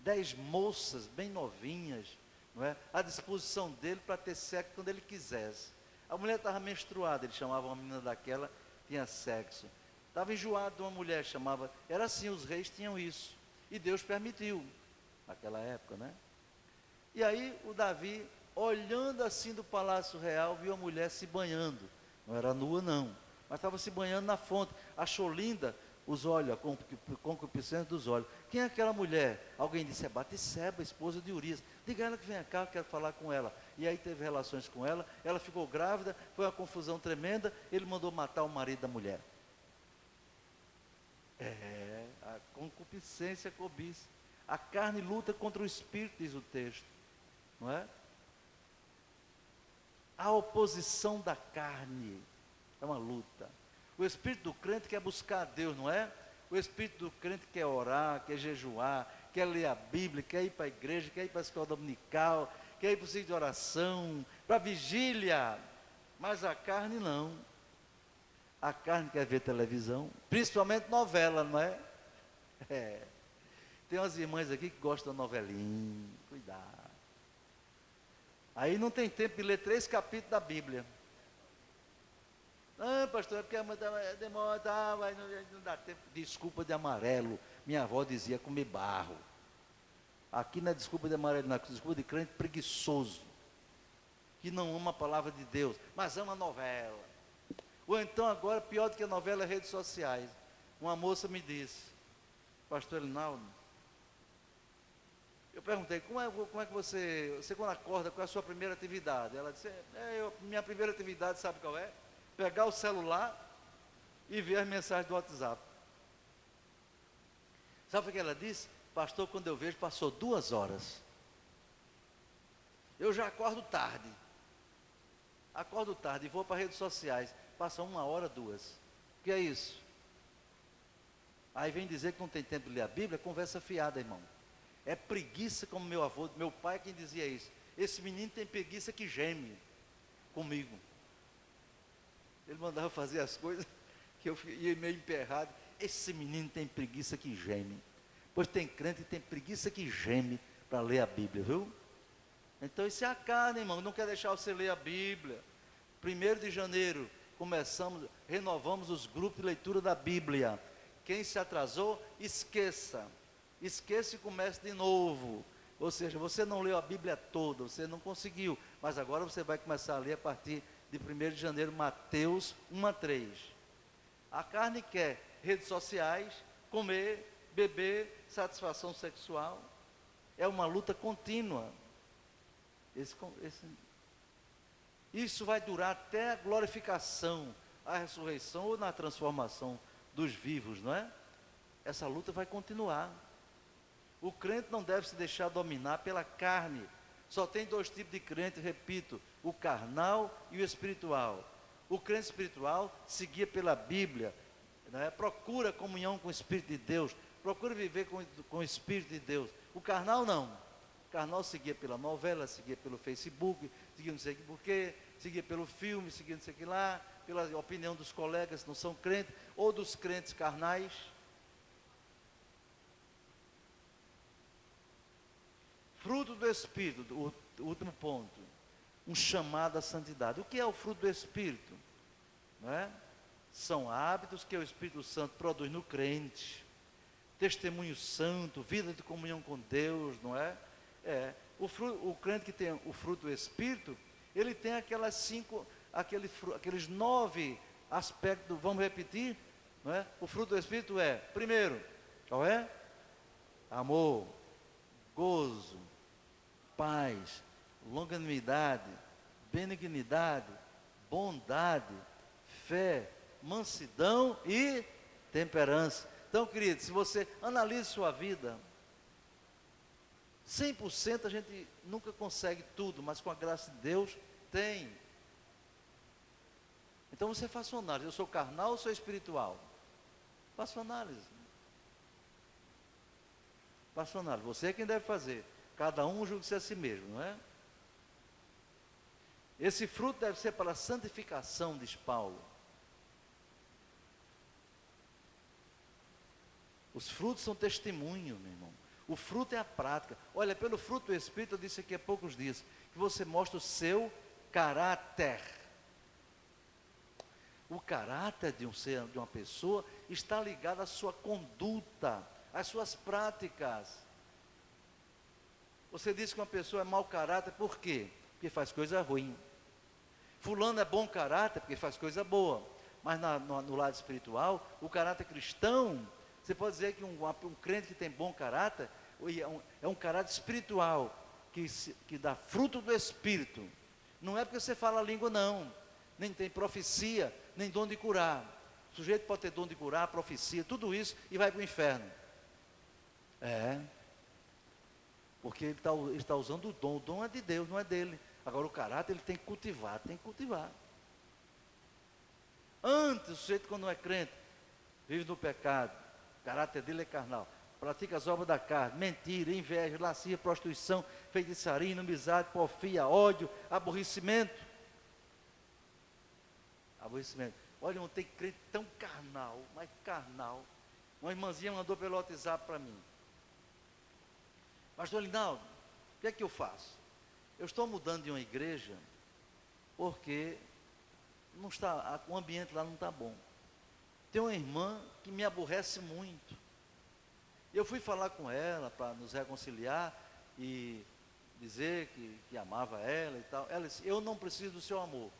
10 moças bem novinhas, não é? À disposição dele para ter sexo quando ele quisesse. A mulher estava menstruada, ele chamava uma menina daquela, tinha sexo. Estava enjoado de uma mulher, chamava. Era assim, os reis tinham isso. E Deus permitiu, naquela época, né? E aí o Davi, olhando assim do palácio real, viu a mulher se banhando. Não era nua não, mas estava se banhando na fonte. Achou linda os olhos, a concupiscência dos olhos. Quem é aquela mulher? Alguém disse, é Batseba, esposa de Urias. Diga a ela que vem cá, eu quero falar com ela. E aí teve relações com ela, ela ficou grávida, foi uma confusão tremenda, ele mandou matar o marido da mulher. A concupiscência, a cobiça. A carne luta contra o espírito, diz o texto. Não é? A oposição da carne é uma luta. O espírito do crente quer buscar a Deus, não é? O espírito do crente quer orar, quer jejuar, quer ler a Bíblia, quer ir para a igreja, quer ir para a escola dominical, quer ir para o sítio de oração, para a vigília. Mas a carne não. A carne quer ver televisão, principalmente novela, não é? Tem umas irmãs aqui que gostam da novelinha, cuidado. Aí não tem tempo de ler 3 capítulos da Bíblia. Ah, pastor, é porque a mãe demora, mas não dá tempo. Desculpa de amarelo. Minha avó dizia comer barro. Aqui não é desculpa de amarelo, não, é desculpa de crente preguiçoso, que não ama a palavra de Deus, mas ama a novela. Ou então agora, pior do que a novela, é redes sociais. Uma moça me disse, pastor Elinaldo, eu perguntei, como é que você quando acorda, qual é a sua primeira atividade? Ela disse, minha primeira atividade, sabe qual é? Pegar o celular e ver as mensagens do WhatsApp. Sabe o que ela disse? Pastor, quando eu vejo, passou 2 horas. Eu já acordo tarde. E vou para as redes sociais. Passa 1 hora, 2. O que é isso? Aí vem dizer que não tem tempo de ler a Bíblia, conversa fiada, irmão. É preguiça, como meu pai quem dizia isso. Esse menino tem preguiça que geme comigo. Ele mandava fazer as coisas que eu ia meio emperrado. Esse menino tem preguiça que geme. Pois tem crente que tem preguiça que geme para ler a Bíblia, viu? Então isso é a carne, irmão, não quer deixar você ler a Bíblia. 1º de janeiro, renovamos os grupos de leitura da Bíblia. Quem se atrasou, esqueça e comece de novo. Ou seja, você não leu a Bíblia toda, você não conseguiu, mas agora você vai começar a ler a partir de 1º de janeiro, Mateus 1-3. A carne quer redes sociais, comer, beber, satisfação sexual. É uma luta contínua. Isso vai durar até a glorificação, a ressurreição ou na transformação dos vivos, não é? Essa luta vai continuar. O crente não deve se deixar dominar pela carne. Só tem 2 tipos de crente, repito, o carnal e o espiritual. O crente espiritual se guia pela Bíblia, né? Procura comunhão com o Espírito de Deus, procura viver com o Espírito de Deus. O carnal não. O carnal se guia pela novela, se guia pelo Facebook, seguia não sei por quê, se guia pelo filme, seguia não sei o que lá, pela opinião dos colegas que não são crentes, ou dos crentes carnais. Fruto do Espírito, o último ponto, um chamado à santidade. O que é o fruto do Espírito? Não é? São hábitos que o Espírito Santo produz no crente. Testemunho santo, vida de comunhão com Deus, não é? O crente que tem o fruto do Espírito, ele tem aqueles 9 aspectos, vamos repetir, não é? O fruto do Espírito é, primeiro, qual é? Amor, gozo, paz, longanimidade, benignidade, bondade, fé, mansidão e temperança. Então, querido, se você analisa sua vida, 100% a gente nunca consegue tudo, mas com a graça de Deus, tem. Então você faça uma análise, eu sou carnal ou sou espiritual? Faça uma análise. Faça uma análise, você é quem deve fazer. Cada um julgue-se a si mesmo, não é? Esse fruto deve ser para a santificação, diz Paulo. Os frutos são testemunho, meu irmão. O fruto é a prática. Olha, pelo fruto do Espírito, eu disse aqui há poucos dias, que você mostra o seu caráter. O caráter de uma pessoa está ligado à sua conduta, às suas práticas. Você diz que uma pessoa é mau caráter, por quê? Porque faz coisa ruim. Fulano é bom caráter, porque faz coisa boa. Mas no lado espiritual, o caráter cristão, você pode dizer que um crente que tem bom caráter, é um caráter espiritual, que dá fruto do Espírito. Não é porque você fala a língua, não. Nem tem profecia, nem dom de curar. O sujeito pode ter dom de curar, profecia, tudo isso, e vai para o inferno. Porque ele está usando o dom é de Deus, não é dele. Agora o caráter ele tem que cultivar, Antes, o sujeito quando não é crente, vive no pecado, o caráter dele é carnal, pratica as obras da carne, mentira, inveja, lascívia, prostituição, feitiçaria, inimizade, porfia, ódio, aborrecimento. Olha, não tem crente tão carnal, mas carnal. Uma irmãzinha mandou pelo WhatsApp para mim. Pastor Linaldo, o que é que eu faço? Eu estou mudando de uma igreja porque o ambiente lá não está bom. Tem uma irmã que me aborrece muito. Eu fui falar com ela para nos reconciliar e dizer que amava ela e tal. Ela disse, eu não preciso do seu amor.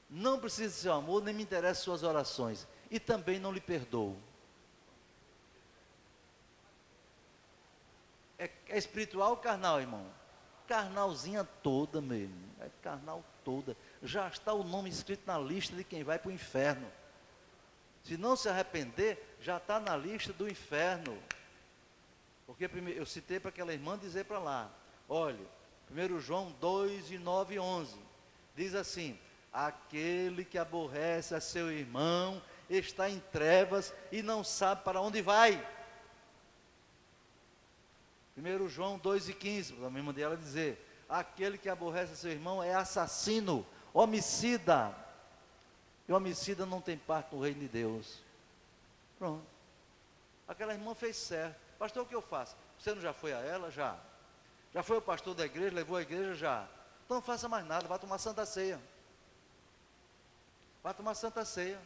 Não preciso do seu amor, nem me interessam suas orações. E também não lhe perdoo. É espiritual ou carnal, irmão? Carnalzinha toda mesmo. É carnal toda. Já está o nome escrito na lista de quem vai para o inferno. Se não se arrepender, já está na lista do inferno. Porque primeiro, eu citei para aquela irmã dizer para lá. Olha, 1 João 2, 9 e 11. Diz assim, aquele que aborrece a seu irmão está em trevas e não sabe para onde vai. 1 João 2 e 15, para a mesma dela dizer, aquele que aborrece seu irmão é assassino, homicida, e homicida não tem parte no reino de Deus. Pronto, aquela irmã fez certo. Pastor, o que eu faço? Você não já foi a ela? Já foi o pastor da igreja, levou a igreja? Já. Então não faça mais nada, vá tomar Santa Ceia. Vai tomar Santa Ceia.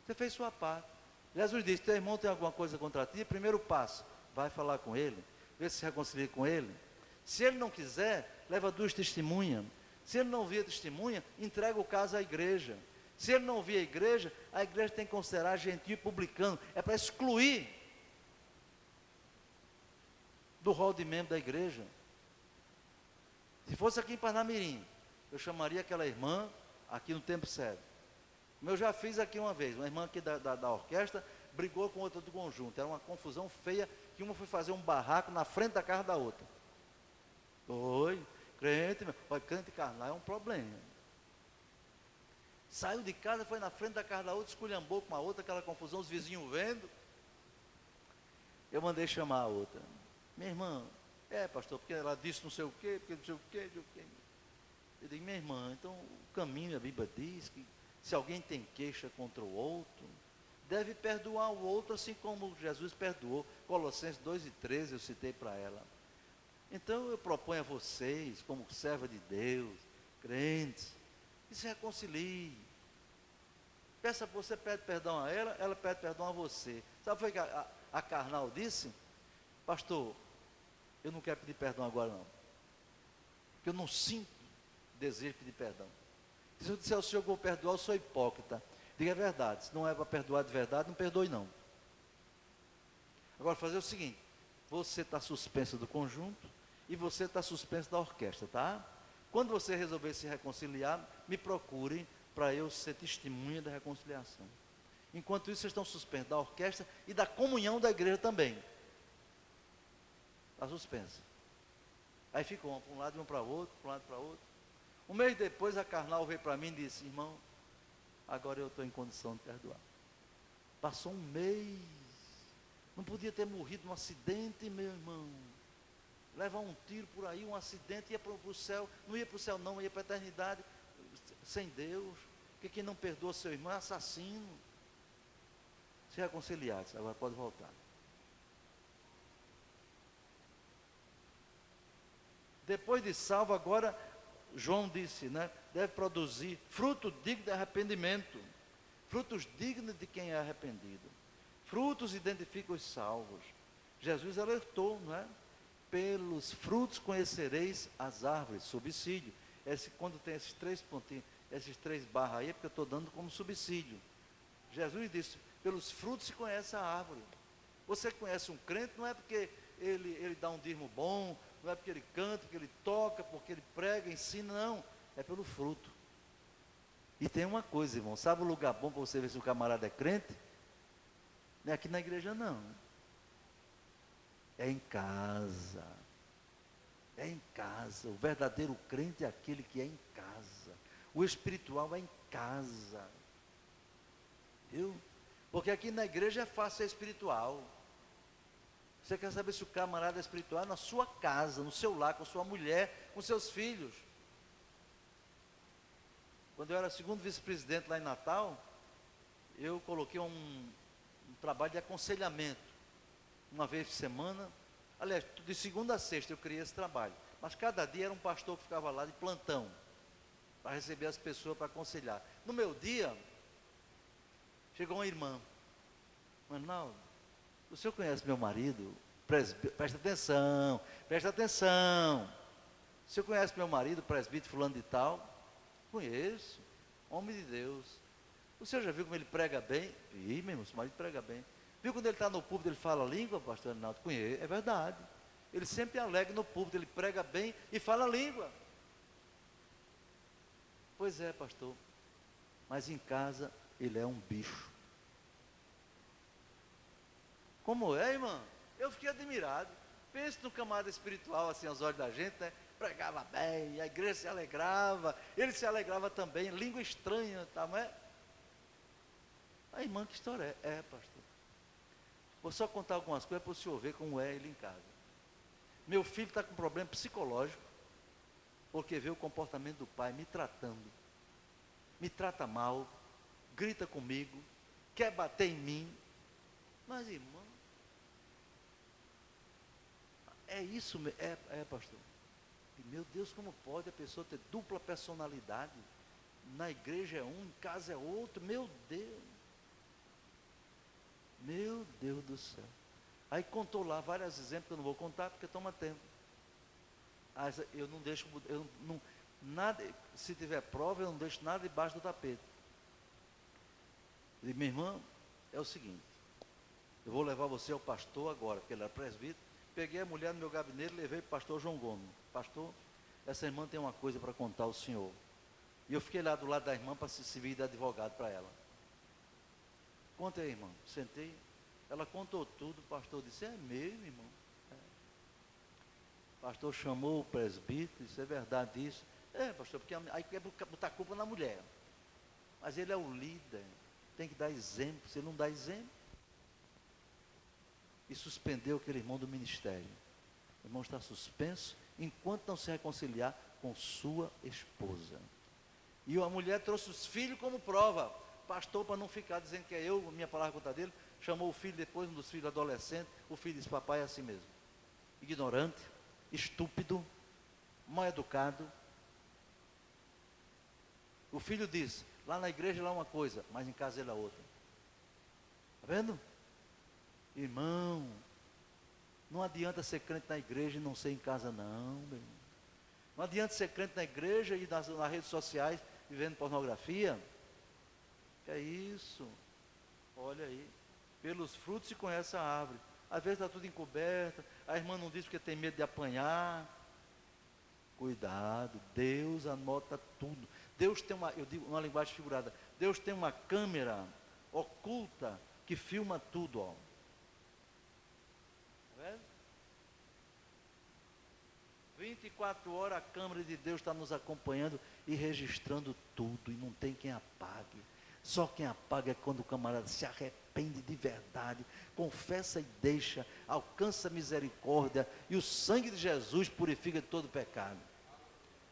Você fez sua parte. Jesus disse, teu irmão tem alguma coisa contra ti, primeiro passo, vai falar com ele, vê se reconcilia com ele. Se ele não quiser, leva 2 testemunhas. Se ele não via testemunha, entrega o caso à igreja. Se ele não via a igreja tem que considerar gentil e publicano. É para excluir do rol de membro da igreja. Se fosse aqui em Parnamirim, eu chamaria aquela irmã aqui no tempo sério. Como eu já fiz aqui uma vez, uma irmã aqui da orquestra brigou com outra do conjunto. Era uma confusão feia, que uma foi fazer um barraco na frente da casa da outra. Oi, crente, crente carnal é um problema. Saiu de casa, foi na frente da casa da outra, esculhambou com a outra, aquela confusão, os vizinhos vendo. Eu mandei chamar a outra. Minha irmã, pastor, porque ela disse não sei o quê, porque não sei o quê, não sei o quê. Eu digo, minha irmã, então o caminho, a Bíblia diz que se alguém tem queixa contra o outro, deve perdoar o outro, assim como Jesus perdoou. Colossenses 2:13 eu citei para ela. Então eu proponho a vocês, como serva de Deus, crentes, que se reconciliem. Você pede perdão a ela pede perdão a você. Sabe o que a carnal disse? Pastor, eu não quero pedir perdão agora não. Porque eu não sinto desejo de pedir perdão. Se eu disser ao senhor que vou perdoar, eu sou hipócrita. Diga a verdade, se não é para perdoar de verdade, não perdoe não. Agora fazer o seguinte, você está suspenso do conjunto e você está suspenso da orquestra, tá? Quando você resolver se reconciliar, me procure para eu ser testemunha da reconciliação. Enquanto isso, vocês estão suspensos da orquestra e da comunhão da igreja também. Está suspenso. Aí ficou um para um lado e um para o outro, para um lado e para o outro. Um mês depois, a carnal veio para mim e disse, irmão, agora eu estou em condição de perdoar. Passou um mês. Não podia ter morrido num acidente, meu irmão. Levar um tiro por aí, um acidente, ia para o céu. Não ia para o céu não, ia para a eternidade. Sem Deus. Porque quem não perdoa seu irmão é assassino. Se reconciliar, agora pode voltar. Depois de salvo, agora, João disse, né? Deve produzir fruto digno de arrependimento. Frutos dignos de quem é arrependido. Frutos identificam os salvos. Jesus alertou, não é? Pelos frutos conhecereis as árvores, subsídio. Quando tem esses 3 pontinhos, esses 3 barras aí, é porque eu estou dando como subsídio. Jesus disse, pelos frutos se conhece a árvore. Você conhece um crente, não é porque ele dá um dízimo bom, não é porque ele canta, porque ele toca, porque ele prega, ensina, não. É pelo fruto. E tem uma coisa, irmão, sabe o lugar bom para você ver se o camarada é crente? Não é aqui na igreja, não. É em casa. É em casa. O verdadeiro crente é aquele que é em casa. O espiritual é em casa. Viu? Porque aqui na igreja é fácil ser espiritual. Você quer saber se o camarada é espiritual? Na sua casa, no seu lar, com sua mulher, com seus filhos. Quando eu era segundo vice-presidente lá em Natal, eu coloquei um trabalho de aconselhamento. Uma vez por semana. Aliás, de segunda a sexta eu criei esse trabalho. Mas cada dia era um pastor que ficava lá de plantão. Para receber as pessoas, para aconselhar. No meu dia, chegou uma irmã. Arnaldo, o senhor conhece meu marido? Presta atenção, presta atenção. O senhor conhece meu marido, presbítero fulano de tal? Conheço, homem de Deus. O senhor já viu como ele prega bem? Ih, meu irmão, seu marido prega bem. Viu quando ele está no púlpito, ele fala a língua, pastor Arnaldo? Conheço, é verdade. Ele sempre alega no púlpito, ele prega bem e fala a língua. Pois é, pastor. Mas em casa, ele é um bicho. Como é, irmã? Eu fiquei admirado. Pense no camarada espiritual, assim, aos olhos da gente, né? Pregava bem, a igreja se alegrava, ele se alegrava também, língua estranha, tá, não é? A irmã, que história é? Pastor. Vou só contar algumas coisas para o senhor ver como é ele em casa. Meu filho está com problema psicológico, porque vê o comportamento do pai me tratando, me trata mal, grita comigo, quer bater em mim. Mas, irmão, é isso, pastor. E, meu Deus, como pode a pessoa ter dupla personalidade? na igreja é um, em casa é outro, meu Deus. Meu Deus do céu. Aí contou lá vários exemplos que eu não vou contar porque toma tempo. Eu não deixo, nada, se tiver prova, eu não deixo nada debaixo do tapete. Eu digo, minha irmã, é o seguinte, eu vou levar você ao pastor agora, porque ele era presbítero. Peguei a mulher no meu gabinete e levei para o pastor João Gomes. Pastor, essa irmã tem uma coisa para contar ao senhor. E eu fiquei lá do lado da irmã para se servir de advogado para ela. Conta aí, irmão. Sentei, ela contou tudo, o pastor disse, é mesmo, irmão. O pastor chamou o presbítero, disse, é verdade isso. É, pastor, porque aí quer botar culpa na mulher. Mas ele é o líder, tem que dar exemplo, se ele não dá exemplo. E suspendeu aquele irmão do ministério. O irmão está suspenso, enquanto não se reconciliar com sua esposa. E a mulher trouxe os filhos como prova. Pastor, para não ficar dizendo que é eu, minha palavra contra dele, chamou o filho depois, um dos filhos adolescentes. O filho disse, papai é assim mesmo. Ignorante, estúpido, mal educado. O filho disse, lá na igreja lá é uma coisa, mas em casa ele é outra. Está vendo? Irmão, não adianta ser crente na igreja e não ser em casa não, meu irmão. Não adianta ser crente na igreja e nas redes sociais vivendo pornografia. Que é isso? Olha aí, pelos frutos se conhece a árvore. Às vezes está tudo encoberto, a irmã não diz porque tem medo de apanhar. Cuidado, Deus anota tudo. Deus tem eu digo uma linguagem figurada, Deus tem uma câmera oculta que filma tudo, ó. Tá vendo? 24 horas a câmera de Deus está nos acompanhando e registrando tudo, e não tem quem apague. Só quem apaga é quando o camarada se arrepende de verdade, confessa e deixa, alcança a misericórdia, e o sangue de Jesus purifica de todo pecado.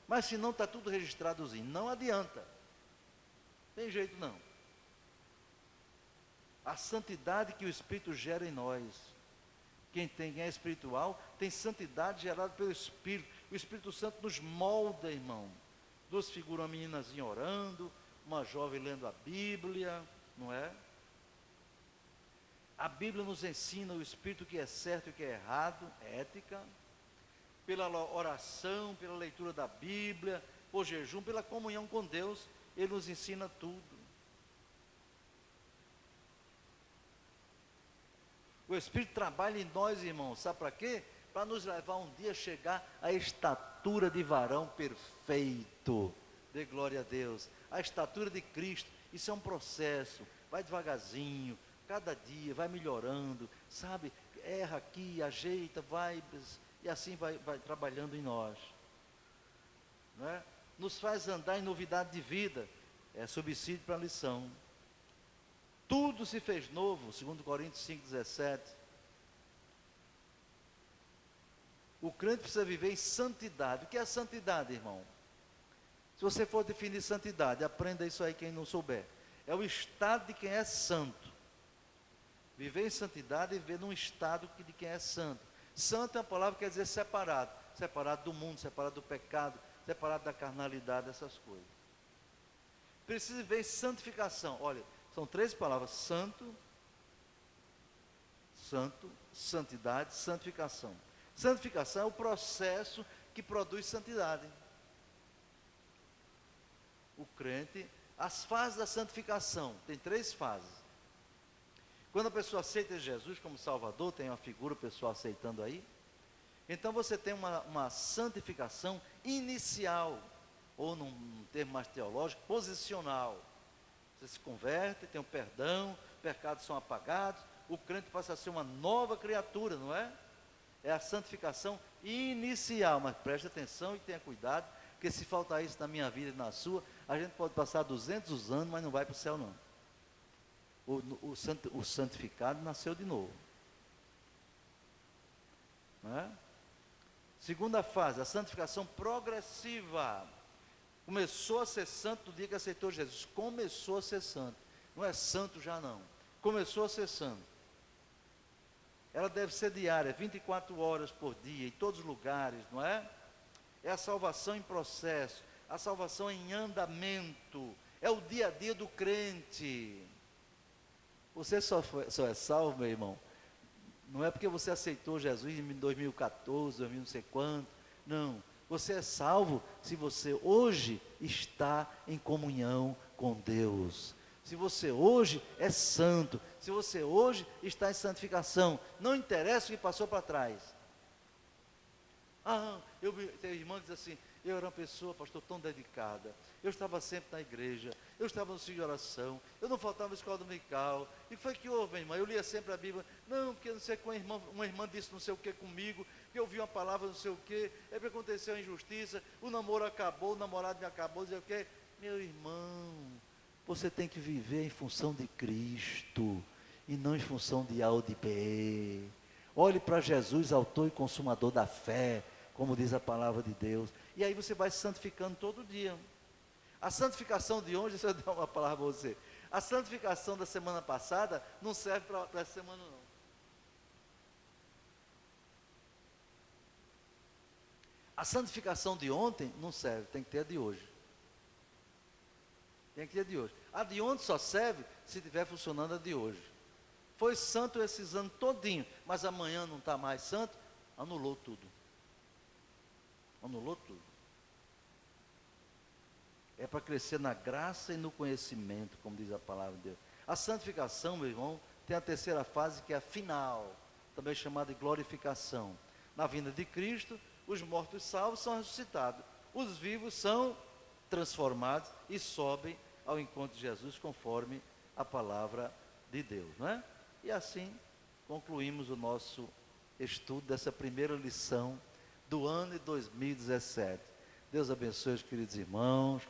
Mas se não está tudo registradozinho, não adianta. Tem jeito não. A santidade que o Espírito gera em nós. Quem é espiritual, tem santidade gerada pelo Espírito. O Espírito Santo nos molda, irmão. Duas figuras, uma meninazinha orando, uma jovem lendo a Bíblia, não é? A Bíblia nos ensina o Espírito que é certo e o que é errado, ética. Pela oração, pela leitura da Bíblia, por jejum, pela comunhão com Deus, Ele nos ensina tudo. O Espírito trabalha em nós, irmãos, sabe para quê? Para nos levar um dia a chegar à estatura de varão perfeito. Dê glória a Deus. A estatura de Cristo, isso é um processo, vai devagarzinho, cada dia vai melhorando, sabe? Erra aqui, ajeita, vai, e assim vai trabalhando em nós. Não é? Nos faz andar em novidade de vida, é subsídio para a lição. Tudo se fez novo, segundo Coríntios 5,17. O crente precisa viver em santidade. O que é santidade, irmão? Se você for definir santidade, aprenda isso aí quem não souber. É o estado de quem é santo. Viver em santidade é viver num estado de quem é santo. Santo é uma palavra que quer dizer separado. Separado do mundo, separado do pecado, separado da carnalidade, essas coisas. Precisa viver em santificação. Olha, são 3 palavras: santo, santidade, santificação. Santificação é o processo que produz santidade. O crente, as fases da santificação, tem 3 fases. Quando a pessoa aceita Jesus como Salvador, tem uma figura, o pessoal aceitando aí. Então você tem uma santificação inicial, ou num termo mais teológico, posicional. Você se converte, tem o perdão, pecados são apagados, o crente passa a ser uma nova criatura, não é? É a santificação inicial, mas preste atenção e tenha cuidado, porque se faltar isso na minha vida e na sua, a gente pode passar 200 anos, mas não vai para o céu não. O santificado nasceu de novo. Não é? Segunda fase, a santificação progressiva. Começou a ser santo no dia que aceitou Jesus. Começou a ser santo. Não é santo já não. Começou a ser santo. Ela deve ser diária, 24 horas por dia, em todos os lugares, não é? É a salvação em processo. a salvação é em andamento, é o dia a dia do crente. Você só é salvo, meu irmão, não é porque você aceitou Jesus em 2014, 2000 não sei quanto, não. Você é salvo se você hoje está em comunhão com Deus. Se você hoje é santo, se você hoje está em santificação, não interessa o que passou para trás. Tem irmã que diz assim, eu era uma pessoa, pastor, tão dedicada, eu estava sempre na igreja, eu estava no sítio de oração, eu não faltava na escola dominical, e foi que houve, irmã, eu lia sempre a Bíblia, não, porque não sei que uma irmã disse não sei o que comigo, que eu ouvi uma palavra não sei o que, é porque aconteceu a injustiça, o namoro acabou, o namorado me acabou, não sei o que, meu irmão, você tem que viver em função de Cristo, e não em função de A ou de B. Olhe para Jesus, autor e consumador da fé, como diz a palavra de Deus. E aí você vai se santificando todo dia. A santificação de hoje, deixa eu dar uma palavra para você. A santificação da semana passada não serve para essa semana não. A santificação de ontem não serve, tem que ter a de hoje. Tem que ter a de hoje. A de ontem só serve se estiver funcionando a de hoje. Foi santo esses anos todinho, mas amanhã não está mais santo, anulou tudo. Anulou tudo. É para crescer na graça e no conhecimento, como diz a palavra de Deus. A santificação, meu irmão, tem a terceira fase, que é a final, também chamada de glorificação. Na vinda de Cristo, os mortos salvos são ressuscitados, os vivos são transformados e sobem ao encontro de Jesus, conforme a palavra de Deus, não é? E assim concluímos o nosso estudo dessa primeira lição do ano de 2017. Deus abençoe os queridos irmãos.